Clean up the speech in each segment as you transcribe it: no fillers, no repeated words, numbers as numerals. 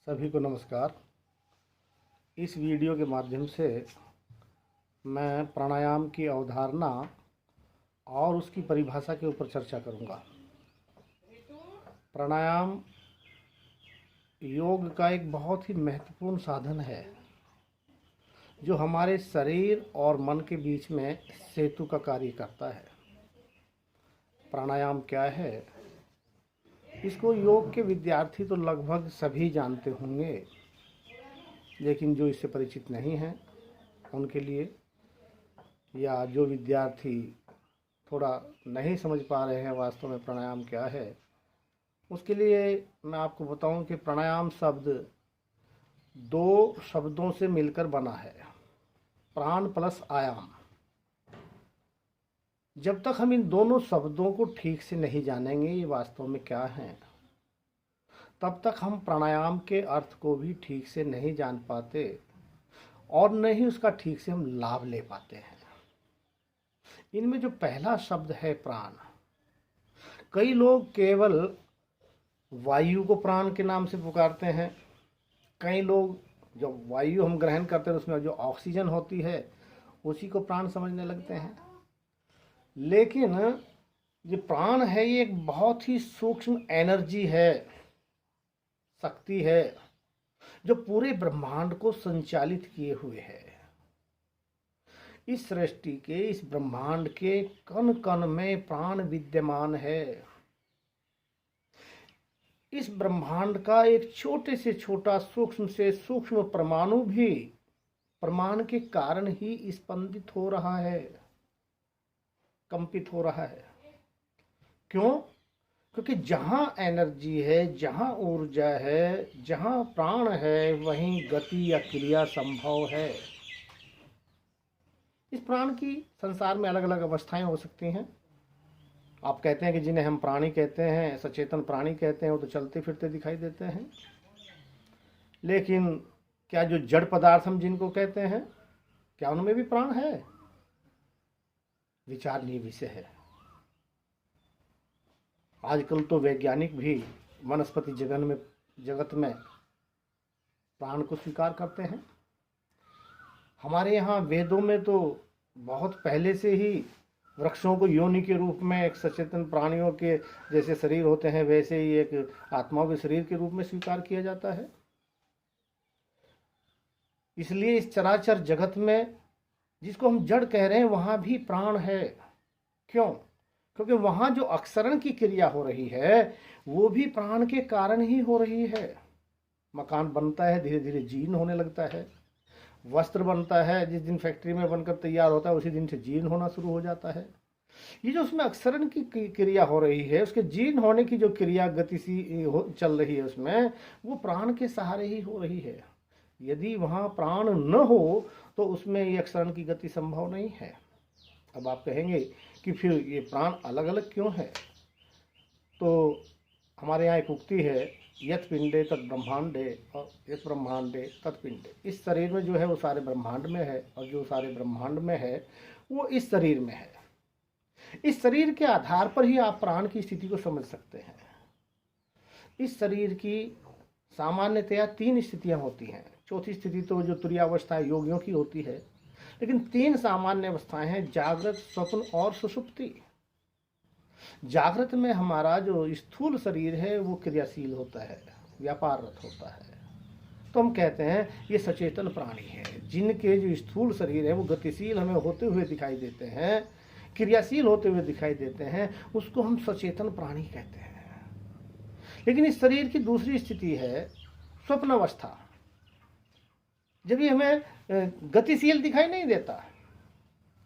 सभी को नमस्कार। इस वीडियो के माध्यम से मैं प्राणायाम की अवधारणा और उसकी परिभाषा के ऊपर चर्चा करूंगा। प्राणायाम योग का एक बहुत ही महत्वपूर्ण साधन है जो हमारे शरीर और मन के बीच में सेतु का कार्य करता है। प्राणायाम क्या है? इसको योग के विद्यार्थी तो लगभग सभी जानते होंगे, लेकिन जो इससे परिचित नहीं हैं उनके लिए, या जो विद्यार्थी थोड़ा नहीं समझ पा रहे हैं वास्तव में प्राणायाम क्या है, उसके लिए मैं आपको बताऊं कि प्राणायाम शब्द दो शब्दों से मिलकर बना है, प्राण प्लस आयाम। जब तक हम इन दोनों शब्दों को ठीक से नहीं जानेंगे ये वास्तव में क्या हैं, तब तक हम प्राणायाम के अर्थ को भी ठीक से नहीं जान पाते और न ही उसका ठीक से हम लाभ ले पाते हैं। इनमें जो पहला शब्द है प्राण, कई लोग केवल वायु को प्राण के नाम से पुकारते हैं। कई लोग जो वायु हम ग्रहण करते हैं उसमें जो ऑक्सीजन होती है उसी को प्राण समझने लगते हैं। लेकिन ये प्राण है, ये एक बहुत ही सूक्ष्म एनर्जी है, शक्ति है, जो पूरे ब्रह्मांड को संचालित किए हुए है। इस सृष्टि के, इस ब्रह्मांड के कण कण में प्राण विद्यमान है। इस ब्रह्मांड का एक छोटे से छोटा, सूक्ष्म से सूक्ष्म परमाणु भी प्राण के कारण ही स्पंदित हो रहा है, कंपित हो रहा है। क्यों? क्योंकि जहां एनर्जी है, जहां ऊर्जा है, जहां प्राण है, वहीं गति या क्रिया संभव है। इस प्राण की संसार में अलग अलग अवस्थाएं हो सकती हैं। आप कहते हैं कि जिन्हें हम प्राणी कहते हैं, सचेतन प्राणी कहते हैं, वो तो चलते फिरते दिखाई देते हैं। लेकिन क्या जो जड़ पदार्थ हम जिनको कहते हैं, क्या उनमें भी प्राण है? विचारणीय विषय है। आजकल तो वैज्ञानिक भी वनस्पति जगत में प्राण को स्वीकार करते हैं। हमारे यहाँ वेदों में तो बहुत पहले से ही वृक्षों को योनि के रूप में, एक सचेतन प्राणियों के जैसे शरीर होते हैं वैसे ही एक आत्माओं के शरीर के रूप में स्वीकार किया जाता है। इसलिए इस चराचर जगत में जिसको हम जड़ कह रहे हैं वहां भी प्राण है। क्यों? क्योंकि वहां जो अक्षरण की क्रिया हो रही है वो भी प्राण के कारण ही हो रही है। मकान बनता है, धीरे धीरे जीर्ण होने लगता है। वस्त्र बनता है, जिस दिन फैक्ट्री में बनकर तैयार होता है उसी दिन से जीर्ण होना शुरू हो जाता है। ये जो उसमें अक्षरण की क्रिया हो रही है, उसके जीर्ण होने की जो क्रिया गतिशील चल रही है उसमें, वो प्राण के सहारे ही हो रही है। यदि वहाँ प्राण न हो तो उसमें ये अक्षरण की गति संभव नहीं है। अब आप कहेंगे कि फिर ये प्राण अलग अलग क्यों है? तो हमारे यहाँ एक उक्ति है, यत पिंडे तत् ब्रह्मांडे और यत ब्रह्मांडे तत् पिंडे। इस शरीर में जो है वो सारे ब्रह्मांड में है, और जो सारे ब्रह्मांड में है वो इस शरीर में है। इस शरीर के आधार पर ही आप प्राण की स्थिति को समझ सकते हैं। इस शरीर की सामान्यतया तीन स्थितियां होती हैं। चौथी स्थिति तो जो तुरीयावस्था योगियों की होती है, लेकिन तीन सामान्य अवस्थाएं हैं, जागृत, स्वप्न और सुषुप्ति। जागृत में हमारा जो स्थूल शरीर है वो क्रियाशील होता है, व्यापाररत होता है। तो हम कहते हैं ये सचेतन प्राणी है। जिनके जो स्थूल शरीर है वो गतिशील हमें होते हुए दिखाई देते हैं, क्रियाशील होते हुए दिखाई देते हैं, उसको हम सचेतन प्राणी कहते हैं। लेकिन इस शरीर की दूसरी स्थिति है स्वप्न अवस्था। जब ये हमें गतिशील दिखाई नहीं देता,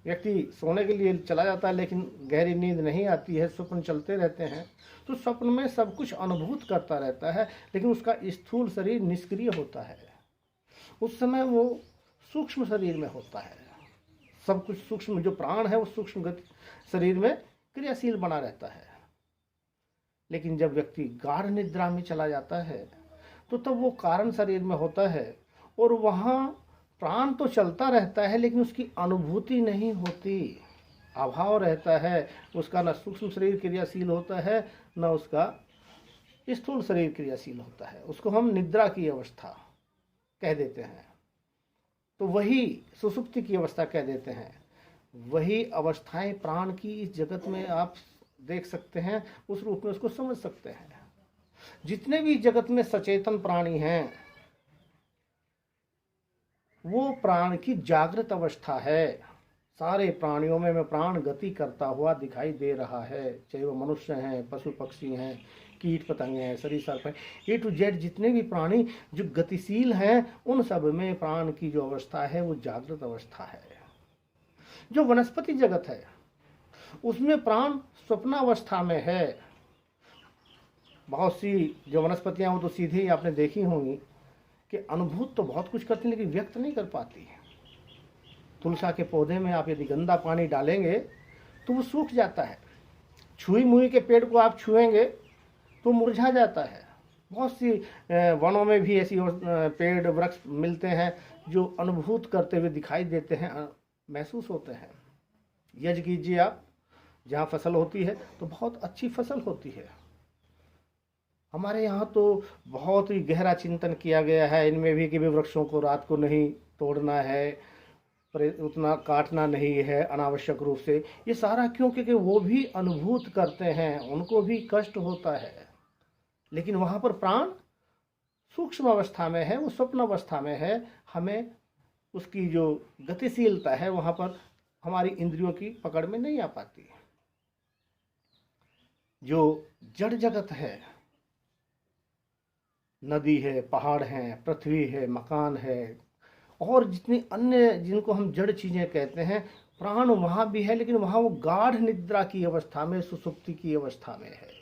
व्यक्ति सोने के लिए चला जाता है लेकिन गहरी नींद नहीं आती है, स्वप्न चलते रहते हैं, तो स्वप्न में सब कुछ अनुभूत करता रहता है, लेकिन उसका स्थूल शरीर निष्क्रिय होता है। उस समय वो सूक्ष्म शरीर में होता है। सब कुछ सूक्ष्म, जो प्राण है वो सूक्ष्म गति शरीर में क्रियाशील बना रहता है। लेकिन जब व्यक्ति गाढ़ निद्रा में चला जाता है तो तब वो कारण शरीर में होता है, और वहाँ प्राण तो चलता रहता है लेकिन उसकी अनुभूति नहीं होती, अभाव रहता है। उसका न सूक्ष्म शरीर क्रियाशील होता है, न उसका स्थूल शरीर क्रियाशील होता है, उसको हम निद्रा की अवस्था कह देते हैं। तो वही सुषुप्ति की अवस्था कह देते हैं। वही अवस्थाएं प्राण की इस जगत में आप देख सकते हैं, उस रूप में उसको समझ सकते हैं। जितने भी जगत में सचेतन प्राणी हैं, वो प्राण की जागृत अवस्था है। सारे प्राणियों में प्राण गति करता हुआ दिखाई दे रहा है, चाहे वो मनुष्य हैं, पशु पक्षी हैं, कीट पतंगे हैं, सरीसृप हैं, ए टू जेड जितने भी प्राणी जो गतिशील हैं, उन सब में प्राण की जो अवस्था है वो जागृत अवस्था है। जो वनस्पति जगत है उसमें प्राण स्वप्नावस्था में है। बहुत सी जो वनस्पतियां वो तो सीधे ही आपने देखी होंगी कि अनुभूत तो बहुत कुछ करती लेकिन व्यक्त नहीं कर पाती। तुलसा के पौधे में आप यदि गंदा पानी डालेंगे तो वो सूख जाता है। छुई मुई के पेड़ को आप छुएंगे तो मुरझा जाता है। बहुत सी वनों में भी ऐसी पेड़ वृक्ष मिलते हैं जो अनुभूत करते हुए दिखाई देते हैं, महसूस होते हैं। यज्ञ कीजिए आप, जहाँ फसल होती है तो बहुत अच्छी फसल होती है। हमारे यहाँ तो बहुत ही गहरा चिंतन किया गया है इनमें भी कि वृक्षों को रात को नहीं तोड़ना है, उतना काटना नहीं है अनावश्यक रूप से। ये सारा क्यों? क्योंकि वो भी अनुभूत करते हैं, उनको भी कष्ट होता है, लेकिन वहाँ पर प्राण सूक्ष्म अवस्था में है, वो स्वप्न अवस्था में है। हमें उसकी जो गतिशीलता है वहाँ पर हमारी इंद्रियों की पकड़ में नहीं आ पाती। जो जड़ जगत है, नदी है, पहाड़ हैं, पृथ्वी है, मकान है और जितनी अन्य जिनको हम जड़ चीज़ें कहते हैं, प्राण वहाँ भी है, लेकिन वहाँ वो गाढ़ निद्रा की अवस्था में, सुसुप्ति की अवस्था में है।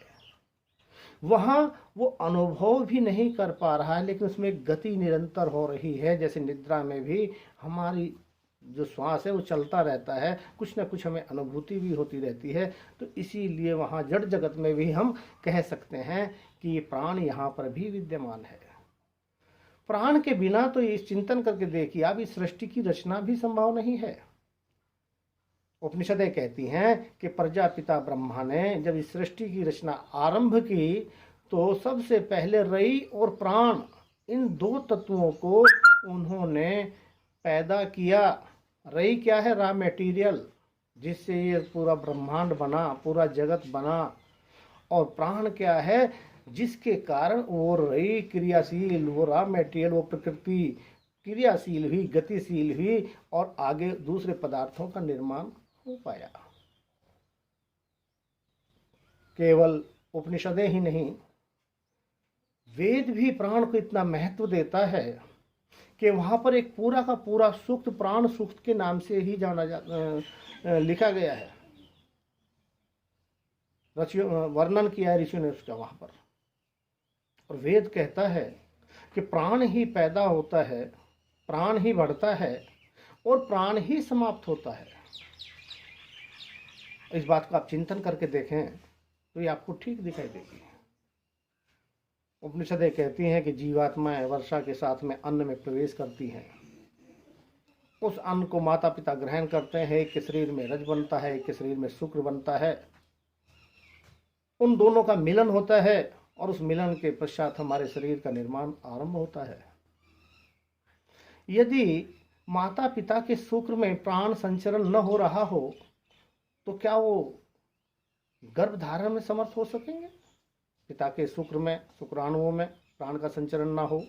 वहाँ वो अनुभव भी नहीं कर पा रहा है, लेकिन उसमें गति निरंतर हो रही है। जैसे निद्रा में भी हमारी जो श्वास है वो चलता रहता है, कुछ ना कुछ हमें अनुभूति भी होती रहती है। तो इसीलिए वहाँ जड़ जगत में भी हम कह सकते हैं कि प्राण यहाँ पर भी विद्यमान है। प्राण के बिना तो इस चिंतन करके देखिए आप, इस सृष्टि की रचना भी संभव नहीं है। उपनिषदें कहती हैं कि प्रजापिता ब्रह्मा ने जब इस सृष्टि की रचना आरंभ की तो सबसे पहले रई और प्राण, इन दो तत्वों को उन्होंने पैदा किया। रई क्या है? रॉ मटेरियल, जिससे ये पूरा ब्रह्मांड बना, पूरा जगत बना। और प्राण क्या है? जिसके कारण वो रई क्रियाशील, वो रॉ मटेरियल, वो प्रकृति क्रियाशील हुई, गतिशील हुई और आगे दूसरे पदार्थों का निर्माण हो पाया। केवल उपनिषदें ही नहीं, वेद भी प्राण को इतना महत्व देता है कि वहां पर एक पूरा का पूरा सूक्त प्राण सूक्त के नाम से ही लिखा गया है, वर्णन किया है ऋषियों ने उसका वहां पर। और वेद कहता है कि प्राण ही पैदा होता है, प्राण ही बढ़ता है और प्राण ही समाप्त होता है। इस बात को आप चिंतन करके देखें तो ये आपको ठीक दिखाई देगी। उपनिषदें कहती हैं कि जीवात्माएं वर्षा के साथ में अन्न में प्रवेश करती हैं। उस अन्न को माता पिता ग्रहण करते हैं, एक के शरीर में रज बनता है, एक के शरीर में शुक्र बनता है। उन दोनों का मिलन होता है और उस मिलन के पश्चात हमारे शरीर का निर्माण आरंभ होता है। यदि माता पिता के शुक्र में प्राण संचरण न हो रहा हो तो क्या वो गर्भ धारण में समर्थ हो सकेंगे? पिता के शुक्र में, शुक्राणुओं में प्राण का संचरण ना हो,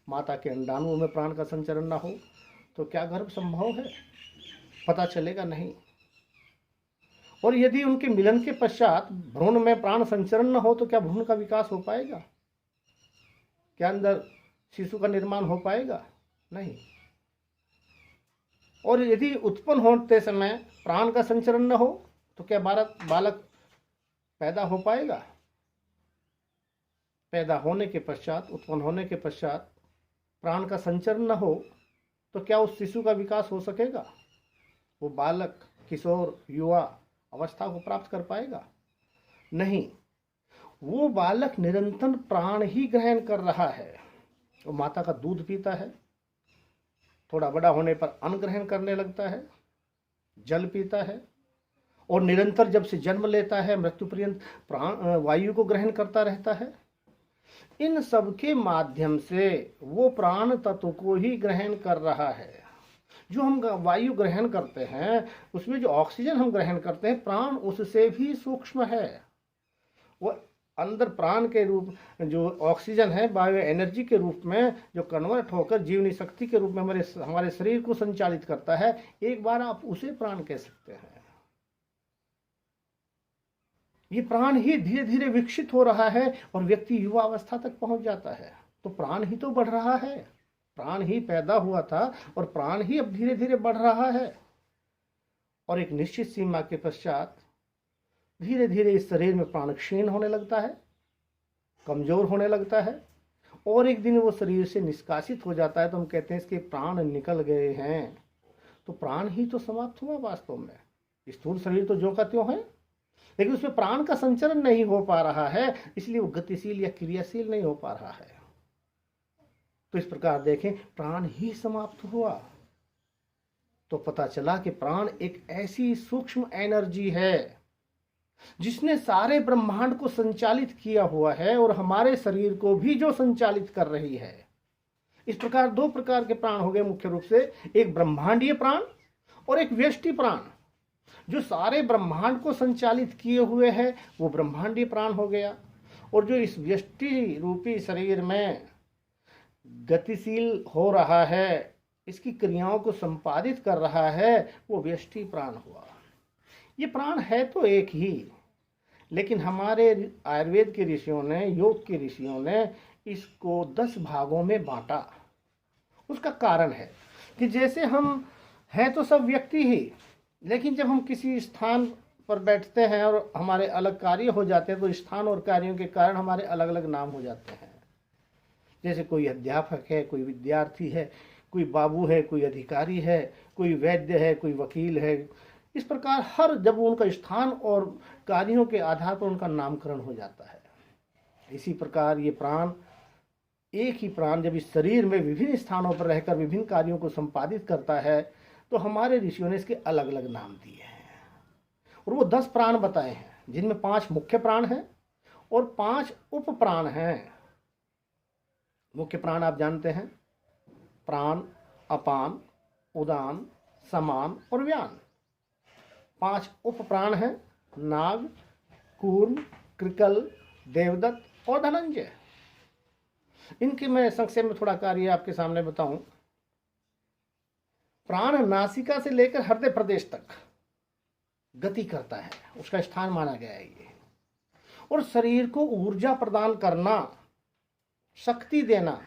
माता के अंडाणुओं में प्राण का संचरण ना हो तो क्या गर्भ संभव है? पता चलेगा नहीं। और यदि उनके मिलन के पश्चात भ्रूण में प्राण संचरण न हो तो क्या भ्रूण का विकास हो पाएगा? क्या अंदर शिशु का निर्माण हो पाएगा? नहीं। और यदि उत्पन्न होते समय प्राण का संचरण न हो तो क्या बालक पैदा हो पाएगा? पैदा होने के पश्चात, उत्पन्न होने के पश्चात प्राण का संचरण न हो तो क्या उस शिशु का विकास हो सकेगा? वो बालक, किशोर, युवा अवस्था को प्राप्त कर पाएगा? नहीं। वो बालक निरंतर प्राण ही ग्रहण कर रहा है। वो माता का दूध पीता है, थोड़ा बड़ा होने पर अन्न ग्रहण करने लगता है, जल पीता है और निरंतर जब से जन्म लेता है मृत्यु पर्यंत प्राण वायु को ग्रहण करता रहता है। इन सब के माध्यम से वो प्राण तत्व को ही ग्रहण कर रहा है। जो हम वायु ग्रहण करते हैं, उसमें जो ऑक्सीजन हम ग्रहण करते हैं, प्राण उससे भी सूक्ष्म है। वो अंदर प्राण के रूप जो ऑक्सीजन है बायो एनर्जी के रूप में जो कन्वर्ट होकर जीवनी शक्ति के रूप में हमारे शरीर को संचालित करता है, एक बार आप उसे प्राण कह सकते हैं। ये प्राण ही धीरे धीरे विकसित हो रहा है और व्यक्ति युवा अवस्था तक पहुंच जाता है, तो प्राण ही तो बढ़ रहा है। प्राण ही पैदा हुआ था और प्राण ही अब धीरे धीरे बढ़ रहा है, और एक निश्चित सीमा के पश्चात धीरे धीरे इस शरीर में प्राण क्षीण होने लगता है, कमजोर होने लगता है, और एक दिन वो शरीर से निष्कासित हो जाता है। तो हम कहते हैं इसके प्राण निकल गए हैं। तो प्राण ही तो समाप्त हुआ वास्तव में। स्थूल शरीर तो ज्यों का त्यों है, लेकिन उसमें प्राण का संचरण नहीं हो पा रहा है, इसलिए वो गतिशील या क्रियाशील नहीं हो पा रहा है। तो इस प्रकार देखें, प्राण ही समाप्त हुआ तो पता चला कि प्राण एक ऐसी सूक्ष्म एनर्जी है जिसने सारे ब्रह्मांड को संचालित किया हुआ है और हमारे शरीर को भी जो संचालित कर रही है। इस प्रकार दो प्रकार के प्राण हो गए मुख्य रूप से, एक ब्रह्मांडीय प्राण और एक व्यष्टि प्राण। जो सारे ब्रह्मांड को संचालित किए हुए है वो ब्रह्मांडीय प्राण हो गया, और जो इस व्यष्टि रूपी शरीर में गतिशील हो रहा है, इसकी क्रियाओं को संपादित कर रहा है, वो व्यष्टि प्राण हुआ। ये प्राण है तो एक ही, लेकिन हमारे आयुर्वेद के ऋषियों ने, योग के ऋषियों ने इसको 10 भागों में बांटा। उसका कारण है कि जैसे हम हैं तो सब व्यक्ति ही, लेकिन जब हम किसी स्थान पर बैठते हैं और हमारे अलग कार्य हो जाते हैं, तो स्थान और कार्यों के कारण हमारे अलग अलग नाम हो जाते हैं। जैसे कोई अध्यापक है, कोई विद्यार्थी है, कोई बाबू है, कोई अधिकारी है, कोई वैद्य है, कोई वकील है। इस प्रकार हर जब उनका स्थान और कार्यों के आधार पर उनका नामकरण हो जाता है। इसी प्रकार ये प्राण, एक ही प्राण जब इस शरीर में विभिन्न स्थानों पर रहकर विभिन्न कार्यों को संपादित करता है, तो हमारे ऋषियों ने इसके अलग अलग नाम दिए हैं, और वो 10 प्राण बताए हैं, जिनमें 5 मुख्य प्राण हैं और 5 उप प्राण हैं। मुख्य प्राण आप जानते हैं, प्राण, अपान, उदान, समान और व्यान। 5 उप प्राण हैं, नाग, कूर्म, कृकल, देवदत्त और धनंजय। इनके मैं संक्षेप में थोड़ा कार्य आपके सामने बताऊं। प्राण नासिका से लेकर हृदय प्रदेश तक गति करता है, उसका स्थान माना गया है ये, और शरीर को ऊर्जा प्रदान करना, शक्ति देना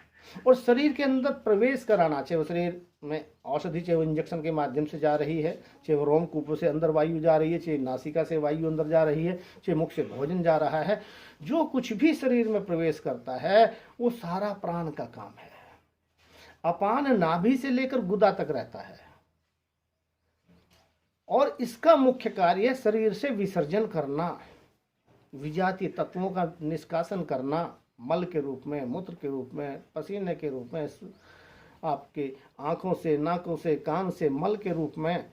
और शरीर के अंदर प्रवेश कराना। चाहे वो शरीर में औषधि, चाहे वो इंजेक्शन के माध्यम से जा रही है, चाहे वो रोमकूप से अंदर वायु जा रही है, चाहे नासिका से वायु अंदर जा रही है, चाहे मुख से भोजन जा रहा है, जो कुछ भी शरीर में प्रवेश करता है वो सारा प्राण का काम है। अपान नाभि से लेकर गुदा तक रहता है, और इसका मुख्य कार्य शरीर से विसर्जन करना, विजातीय तत्वों का निष्कासन करना, मल के रूप में, मूत्र के रूप में, पसीने के रूप में, आपके आंखों से, नाकों से, कान से मल के रूप में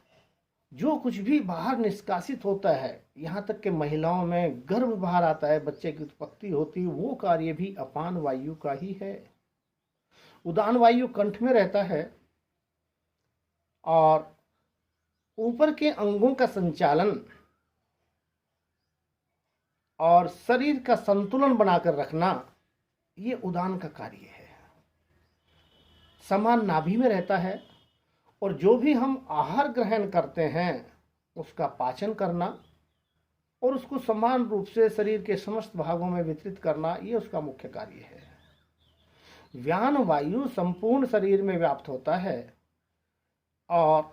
जो कुछ भी बाहर निष्कासित होता है, यहाँ तक कि महिलाओं में गर्भ बाहर आता है, बच्चे की उत्पत्ति होती है, वो कार्य भी अपान वायु का ही है। उदान वायु कंठ में रहता है और ऊपर के अंगों का संचालन और शरीर का संतुलन बनाकर रखना, ये उदान का कार्य है। समान नाभि में रहता है, और जो भी हम आहार ग्रहण करते हैं उसका पाचन करना और उसको समान रूप से शरीर के समस्त भागों में वितरित करना, ये उसका मुख्य कार्य है। व्यान वायु संपूर्ण शरीर में व्याप्त होता है और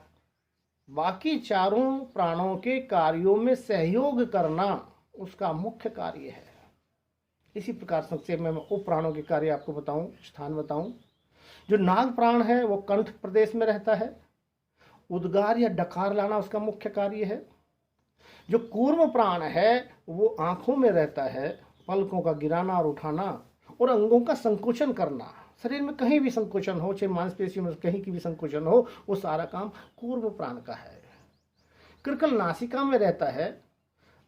बाकी चारों प्राणों के कार्यों में सहयोग करना उसका मुख्य कार्य है। इसी प्रकार संक्षेप में मैं उप प्राणों के कार्य आपको बताऊं, स्थान बताऊं। जो नाग प्राण है वो कंठ प्रदेश में रहता है, उद्गार या डकार लाना उसका मुख्य कार्य है। जो कूर्म प्राण है वो आंखों में रहता है, पलकों का गिराना और उठाना और अंगों का संकोचन करना। शरीर में कहीं भी संकोचन हो, चाहे मांसपेशियों में कहीं की भी संकोचन हो, वो सारा काम कूर्म प्राण का है। कृकल नासिका में रहता है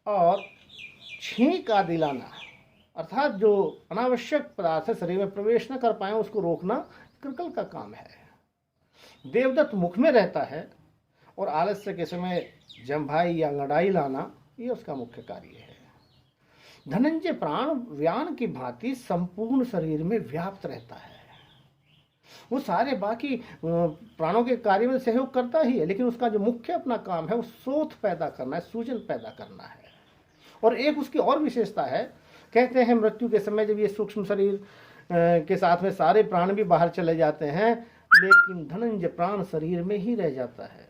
और छींक आदि लाना, अर्थात जो अनावश्यक पदार्थ है शरीर में प्रवेश न कर पाए उसको रोकना कृकल का काम है। देवदत्त मुख में रहता है और आलस्य के समय जम्भाई या लड़ाई लाना ये उसका मुख्य कार्य है। धनंजय प्राण व्यान की भांति संपूर्ण शरीर में व्याप्त रहता है। वो सारे बाकी प्राणों के कार्य में सहयोग करता ही है, लेकिन उसका जो मुख्य अपना काम है वो शोथ पैदा करना है, सूजन पैदा करना है। और एक उसकी और विशेषता है, कहते हैं मृत्यु के समय जब ये सूक्ष्म शरीर के साथ में सारे प्राण भी बाहर चले जाते हैं, लेकिन धनंजय प्राण शरीर में ही रह जाता है।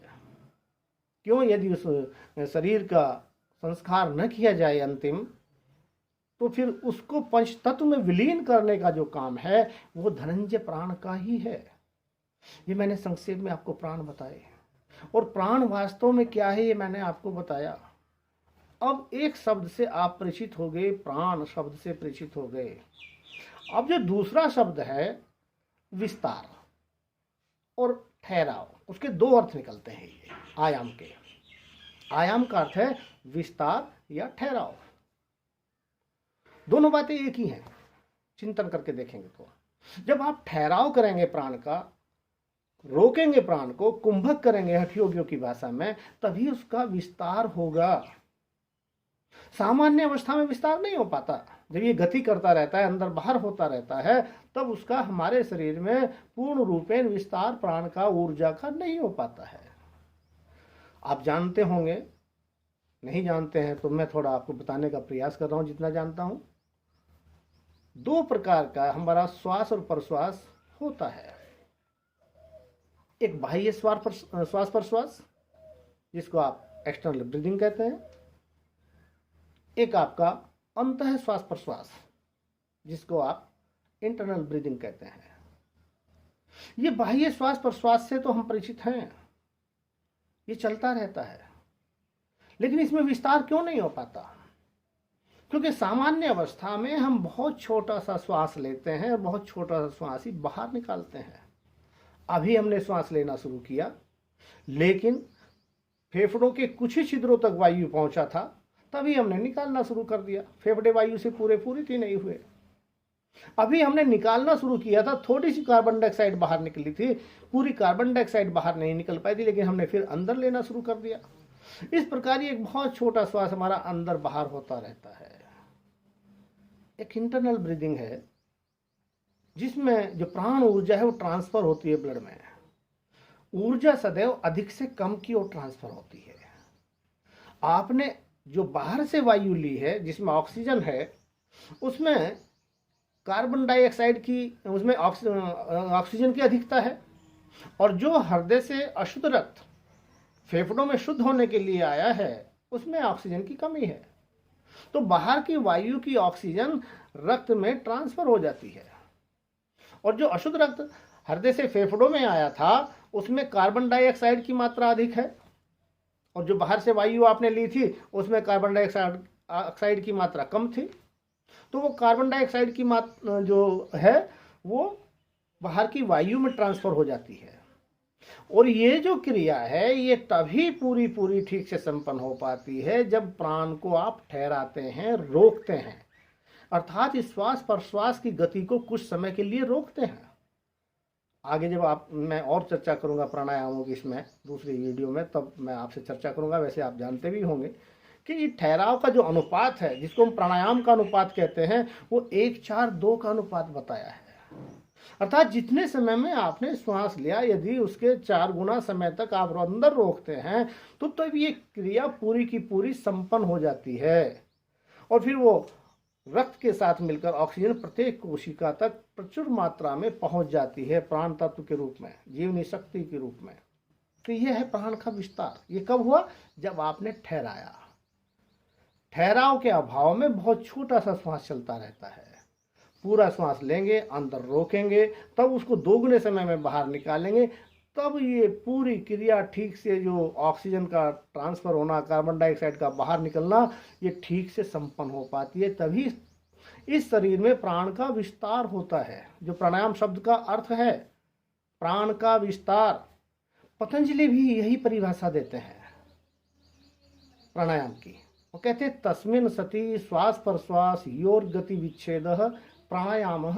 क्यों? यदि उस शरीर का संस्कार न किया जाए अंतिम, तो फिर उसको पंच तत्व में विलीन करने का जो काम है वो धनंजय प्राण का ही है। ये मैंने संक्षेप में आपको प्राण बताए, और प्राण वास्तव में क्या है ये मैंने आपको बताया। अब एक शब्द से आप परिचित हो गए, प्राण शब्द से परिचित हो गए। अब जो दूसरा शब्द है विस्तार और ठहराव, उसके दो अर्थ निकलते हैं ये आयाम के। आयाम का अर्थ है विस्तार या ठहराव। दोनों बातें एक ही हैं, चिंतन करके देखेंगे तो। जब आप ठहराव करेंगे प्राण का, रोकेंगे प्राण को, कुंभक करेंगे हठयोगियों की भाषा में, तभी उसका विस्तार होगा। सामान्य अवस्था में विस्तार नहीं हो पाता। जब ये गति करता रहता है, अंदर बाहर होता रहता है, तब उसका हमारे शरीर में पूर्ण रूपेण विस्तार प्राण का, ऊर्जा का नहीं हो पाता है। आप जानते होंगे, नहीं जानते हैं तो मैं थोड़ा आपको बताने का प्रयास कर रहा हूं जितना जानता हूं। दो प्रकार का हमारा श्वास और प्रश्वास होता है। एक बाह्य श्वास प्रश्वास जिसको आप एक्सटर्नल ब्रीदिंग कहते हैं, एक आपका अंतः श्वास प्रश्वास जिसको आप इंटरनल ब्रीदिंग कहते हैं। ये बाह्य श्वास प्रश्वास से तो हम परिचित हैं, ये चलता रहता है, लेकिन इसमें विस्तार क्यों नहीं हो पाता? क्योंकि सामान्य अवस्था में हम बहुत छोटा सा श्वास लेते हैं और बहुत छोटा सा श्वास ही बाहर निकालते हैं। अभी हमने श्वास लेना शुरू किया, लेकिन फेफड़ों के कुछ ही छिद्रों तक वायु पहुंचा था, तभी हमने निकालना शुरू कर दिया। फेफड़े वायु से पूरे नहीं हुए। अभी हमने निकालना शुरू किया था, थोड़ी सी कार्बन डाइऑक्साइड बाहर निकली थी, पूरी कार्बन डाइऑक्साइड बाहर नहीं निकल पाई थी, लेकिन हमने फिर अंदर लेना शुरू कर दिया। इस प्रकार एक बहुत छोटा श्वास हमारा अंदर बाहर होता रहता है। एक इंटरनल ब्रीदिंग है जिसमें जो प्राण ऊर्जा है वो ट्रांसफर होती है ब्लड में। ऊर्जा सदैव अधिक से कम की ओर ट्रांसफर होती है। आपने जो बाहर से वायु ली है जिसमें ऑक्सीजन है, उसमें कार्बन डाइऑक्साइड की, उसमें ऑक्सीजन की अधिकता है, और जो हृदय से अशुद्ध रक्त फेफड़ों में शुद्ध होने के लिए आया है उसमें ऑक्सीजन की कमी है। तो बाहर की वायु की ऑक्सीजन रक्त में ट्रांसफर हो जाती है, और जो अशुद्ध रक्त हृदय से फेफड़ों में आया था उसमें कार्बन डाइऑक्साइड की मात्रा अधिक है, और जो बाहर से वायु आपने ली थी उसमें कार्बन डाइऑक्साइड की मात्रा कम थी। तो वो कार्बन डाइऑक्साइड की मात्रा जो है वो बाहर की वायु में ट्रांसफर हो जाती है। और ये जो क्रिया है ये तभी पूरी ठीक से संपन्न हो पाती है जब प्राण को आप ठहराते हैं, रोकते हैं, अर्थात इस श्वास प्रश्वास की गति को कुछ समय के लिए रोकते हैं। आगे जब मैं और चर्चा करूंगा प्राणायामों की इसमें दूसरी वीडियो में, तब मैं आपसे चर्चा करूंगा। वैसे आप जानते भी होंगे कि ये ठहराव का जो अनुपात है जिसको हम प्राणायाम का अनुपात कहते हैं, वो 1:4:2 का अनुपात बताया है। अर्थात जितने समय में आपने श्वास लिया, यदि उसके 4 गुना समय तक आप अंदर रोकते हैं तो ये क्रिया पूरी की पूरी संपन्न हो जाती है, और फिर वो रक्त के साथ मिलकर ऑक्सीजन प्रत्येक कोशिका तक प्रचुर मात्रा में पहुंच जाती है, प्राण तत्व के रूप में, जीवनी शक्ति के रूप में। तो यह है प्राण का विस्तार। ये कब हुआ? जब आपने ठहराया। ठहराव के अभाव में बहुत छोटा सा श्वास चलता रहता है। पूरा श्वास लेंगे, अंदर रोकेंगे, तब उसको 2 गुने समय में बाहर निकालेंगे, तब ये पूरी क्रिया ठीक से, जो ऑक्सीजन का ट्रांसफर होना, कार्बन डाइऑक्साइड का बाहर निकलना, ये ठीक से संपन्न हो पाती है। तभी इस शरीर में प्राण का विस्तार होता है, जो प्राणायाम शब्द का अर्थ है, प्राण का विस्तार। पतंजलि भी यही परिभाषा देते हैं प्राणायाम की। वो कहते हैं तस्मिन् सति श्वास प्रश्वास योर गति विच्छेद प्राणायाम।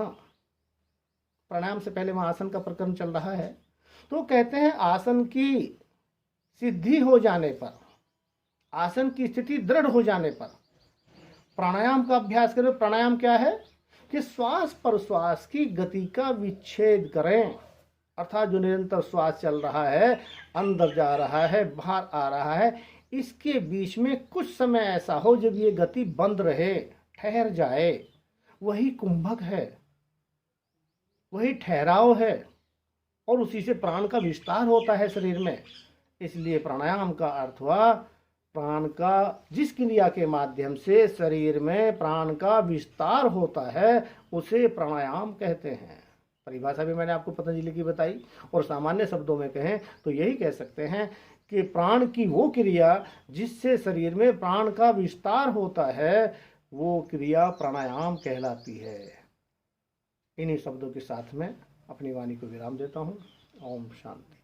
प्राणायाम से पहले वहाँ आसन का प्रकरण चल रहा है। तो कहते हैं आसन की सिद्धि हो जाने पर, आसन की स्थिति दृढ़ हो जाने पर प्राणायाम का अभ्यास करें। प्राणायाम क्या है कि श्वास प्रश्वास की गति का विच्छेद करें, अर्थात जो निरंतर श्वास चल रहा है, अंदर जा रहा है, बाहर आ रहा है, इसके बीच में कुछ समय ऐसा हो जब ये गति बंद रहे, ठहर जाए, वही कुंभक है, वही ठहराव है, और उसी से प्राण का विस्तार होता है शरीर में। इसलिए प्राणायाम का अर्थ हुआ प्राण का, जिस क्रिया के माध्यम से शरीर में प्राण का विस्तार होता है उसे प्राणायाम कहते हैं। परिभाषा भी मैंने आपको पतंजलि की बताई, और सामान्य शब्दों में कहें तो यही कह सकते हैं कि प्राण की वो क्रिया जिससे शरीर में प्राण का विस्तार होता है वो क्रिया प्राणायाम कहलाती है। इन्हीं शब्दों के साथ में अपनी वाणी को विराम देता हूँ। ओम शांति।